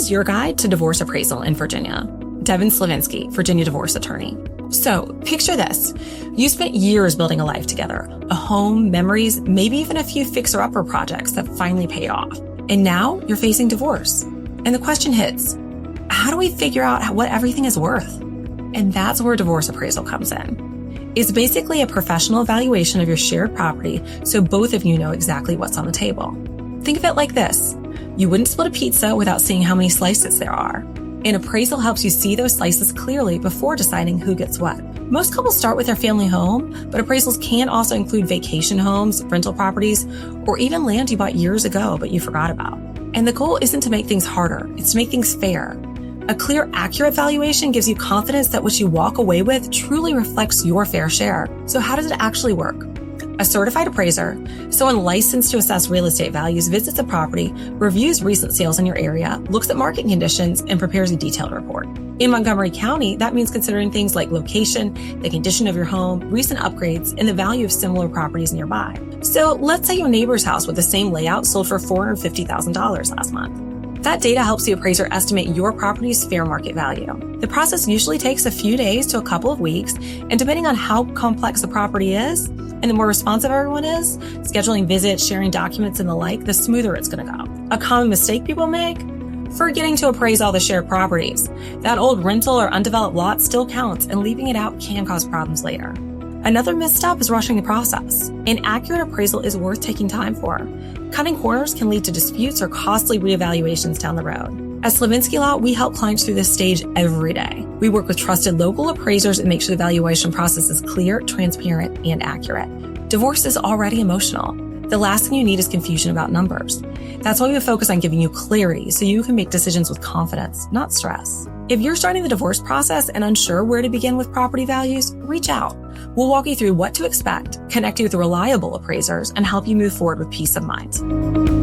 is your guide to divorce appraisal in Virginia. Devin Slovensky, Virginia divorce attorney. So picture this. You spent years building a life together, a home, memories, maybe even a few fixer-upper projects that finally paid off. And now you're facing divorce. And the question hits, how do we figure out what everything is worth? And that's where divorce appraisal comes in. It's basically a professional evaluation of your shared property so both of you know exactly what's on the table. Think of it like this. You wouldn't split a pizza without seeing how many slices there are. And appraisal helps you see those slices clearly before deciding who gets what. Most couples start with their family home, but appraisals can also include vacation homes, rental properties, or even land you bought years ago but you forgot about. And the goal isn't to make things harder, it's to make things fair. A clear, accurate valuation gives you confidence that what you walk away with truly reflects your fair share. So how does it actually work? A certified appraiser, someone licensed to assess real estate values, visits a property, reviews recent sales in your area, looks at market conditions, and prepares a detailed report. In Montgomery County, that means considering things like location, the condition of your home, recent upgrades, and the value of similar properties nearby. So let's say your neighbor's house with the same layout sold for $450,000 last month. That data helps the appraiser estimate your property's fair market value. The process usually takes a few days to a couple of weeks, and depending on how complex the property is, and the more responsive everyone is, scheduling visits, sharing documents, and the like, the smoother it's going to go. A common mistake people make? Forgetting to appraise all the shared properties. That old rental or undeveloped lot still counts, and leaving it out can cause problems later. Another misstep is rushing the process. An accurate appraisal is worth taking time for. Cutting corners can lead to disputes or costly reevaluations down the road. At Slovensky Law, we help clients through this stage every day. We work with trusted local appraisers and make sure the valuation process is clear, transparent, and accurate. Divorce is already emotional. The last thing you need is confusion about numbers. That's why we focus on giving you clarity so you can make decisions with confidence, not stress. If you're starting the divorce process and unsure where to begin with property values, reach out. We'll walk you through what to expect, connect you with reliable appraisers, and help you move forward with peace of mind.